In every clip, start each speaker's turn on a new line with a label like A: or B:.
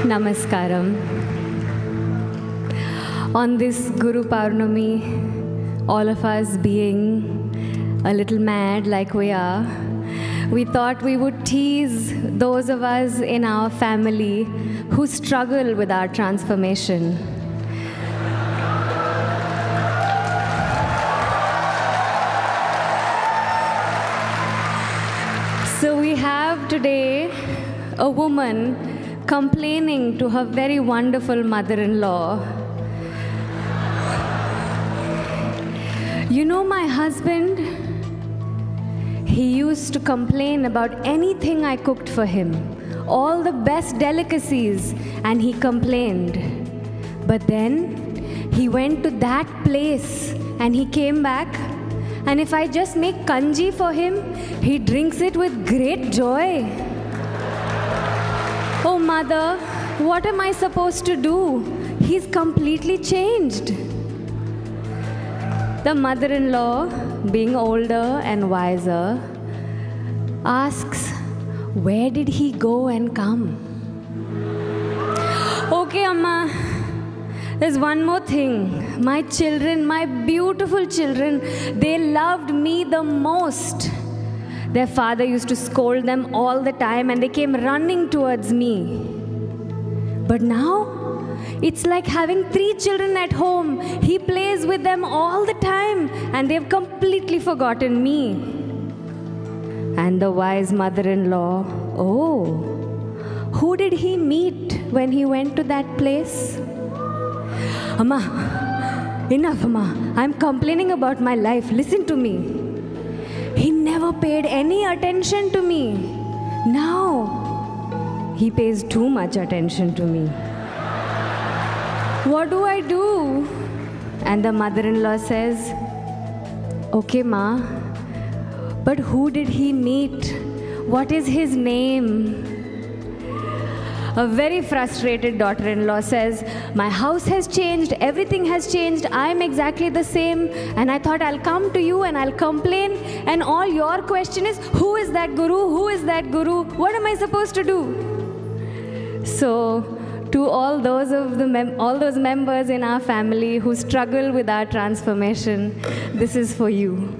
A: Namaskaram. On this Guru Purnima, all of us being a little mad like we are, we thought we would tease those of us in our family who struggle with our transformation. So we have today a woman complaining to her very wonderful mother-in-law. You know, my husband, he used to complain about anything I cooked for him, all the best delicacies, and he complained. But then he went to that place and he came back, and if I just make kanji for him, he drinks it with great joy. Oh mother, what am I supposed to do? He's completely changed. The mother-in-law, being older and wiser, asks, where did he go and come? Okay, Amma, there's one more thing. My children, my beautiful children, they loved me the most. Their father used to scold them all the time and they came running towards me. But now, it's like having 3 children at home. He plays with them all the time and they've completely forgotten me. And the wise mother-in-law, oh, who did he meet when he went to that place? Amma, enough, Amma. I'm complaining about my life. Listen to me. He never paid any attention to me. Now, he pays too much attention to me. What do I do? And the mother-in-law says, okay, Ma, but who did he meet? What is his name? A very frustrated daughter-in-law says, my house has changed, everything has changed, I'm exactly the same, and I thought I'll come to you and I'll complain, and all your question is, who is that guru? Who is that guru? What am I supposed to do? So, to all those members in our family who struggle with our transformation, this is for you.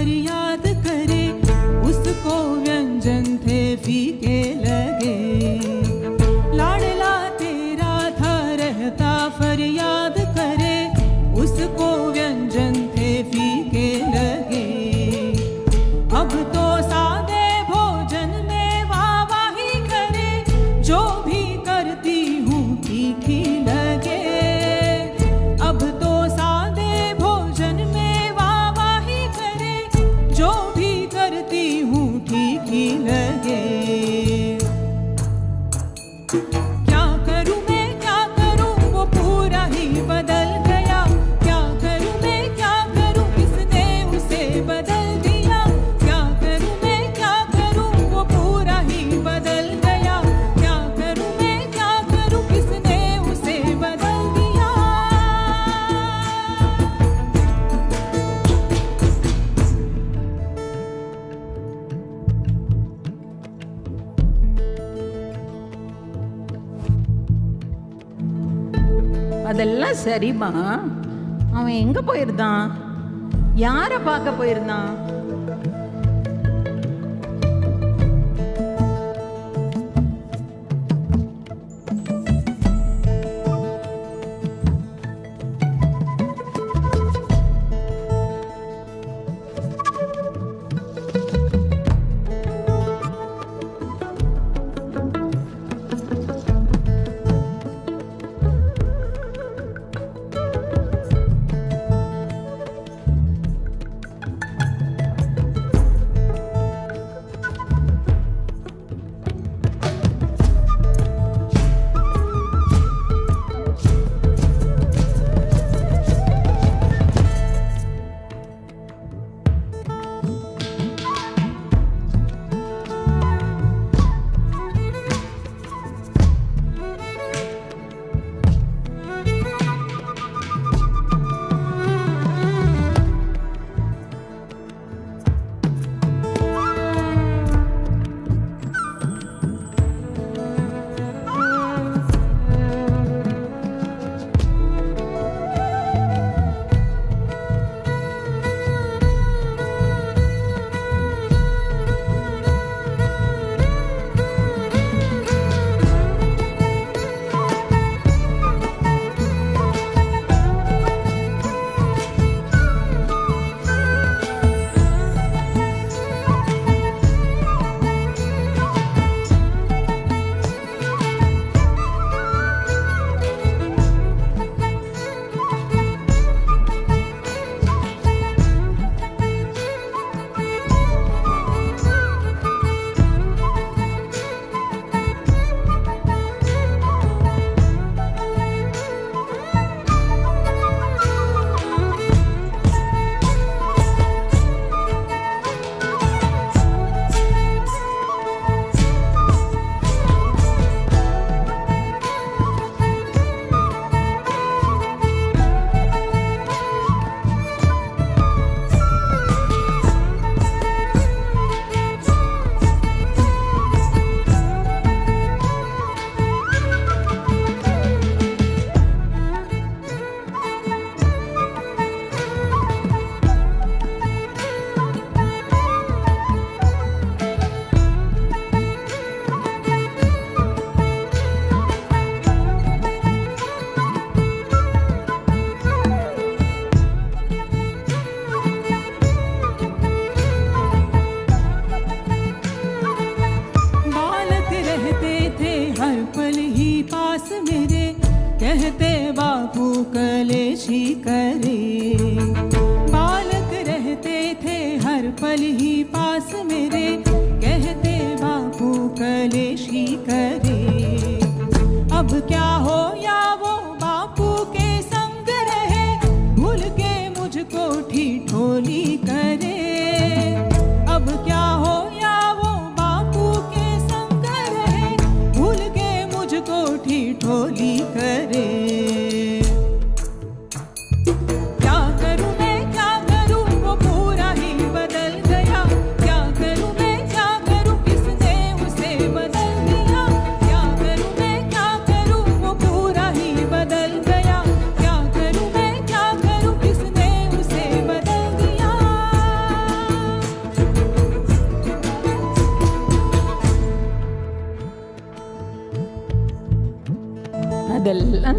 B: फरियाद करे, उसको व्यंजन थे फीके लगे। लाडला तेरा था रहता फरियाद करे, उसको व्यंजन थे फीके लगे। अब तो सादे भोजन में वाहवाही करे, जो भी करती हूँ तीखी लगे। अब तो सादे भोजन में वाहवाही करे, जो भी करती हूँ ठीकी लगे। क्या करूँ मैं क्या करूँ, वो पूरा ही बदल गया। क्या करूँ मैं क्या करूँ, किसने उसे बदल दिया। क्या करूँ मैं क्या करूँ, वो पूरा ही बदल गया। क्या करूँ मैं क्या करूँ, किसने उसे बदल दिया।
C: அதெல்லாம் சரிம்மா. அவன் எங்க போயிருந்தான்? யாரை பார்க்க போயிருந்தான்?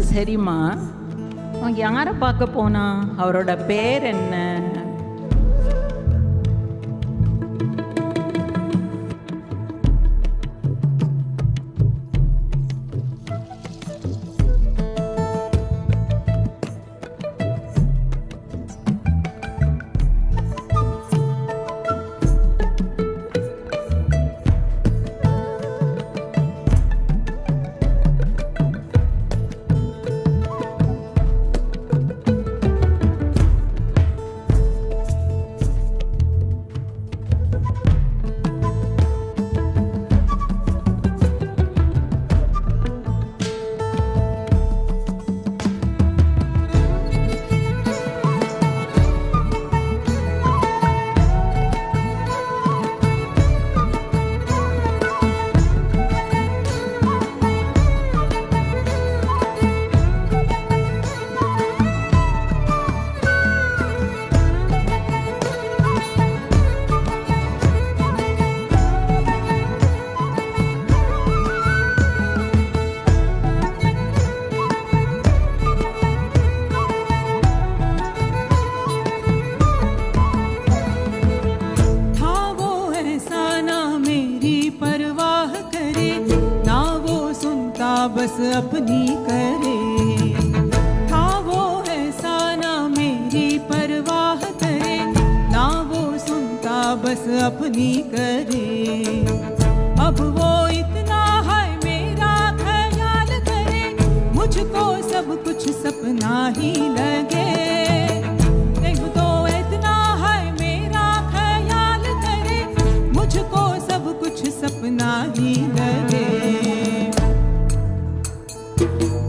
C: அதெல்லாம் சரிம்மா. அவன் யாரை பார்க்க போனா? அவரோட பேர் என்ன?
B: बस अपनी करे, था वो ऐसा ना मेरी परवाह करे, ना वो सुनता बस अपनी करे। अब वो इतना है मेरा ख्याल करे, मुझको सब कुछ सपना ही लगे। तो इतना है मेरा ख्याल करे, मुझको सब कुछ सपना ही लगे।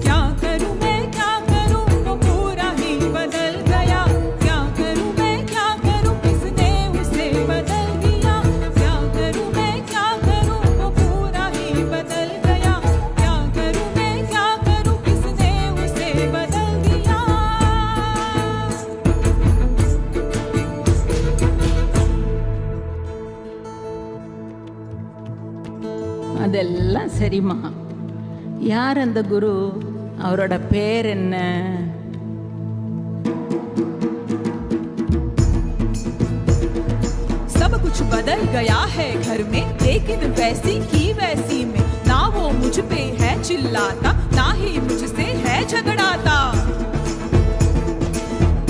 B: क्या करूं मैं क्या करूं, वो पूरा ही बदल गया। क्या करूं मैं क्या करूं, किसने उसे बदल दिया। क्या करूं मैं क्या करूं, वो पूरा ही बदल गया। क्या करूं मैं क्या करूं, किसने उसे बदल दिया।
C: அதெல்லாம் சரிம்மா. யார் அந்த குரு? அவரோட பேர் என்ன?
B: सब कुछ बदल गया है घर में, लेकिन वैसी की वैसी में। ना वो मुझ पे है चिल्लाता, ना ही मुझसे है झगड़ाता।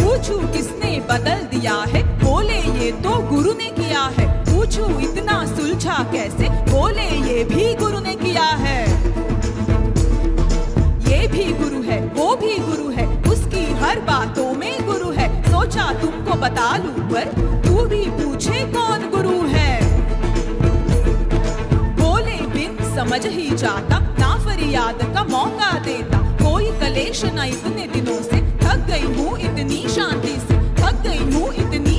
B: पूछूं किसने बदल दिया है, बोले ये तो गुरु ने किया है। पूछूं इतना सुलझा कैसे, बोले ये भी गुरु ने किया है। ये भी गुरु है, वो भी गुरु है, उसकी हर बातों में गुरु है। सोचा तुमको बता लूं, पर तू भी पूछे कौन गुरु है। बोले बिन समझ ही जाता, ना फरियाद का मौका देता। कोई कलेश न इतने दिनों से, थक गई हूँ इतनी शांति से, थक गई हूँ इतनी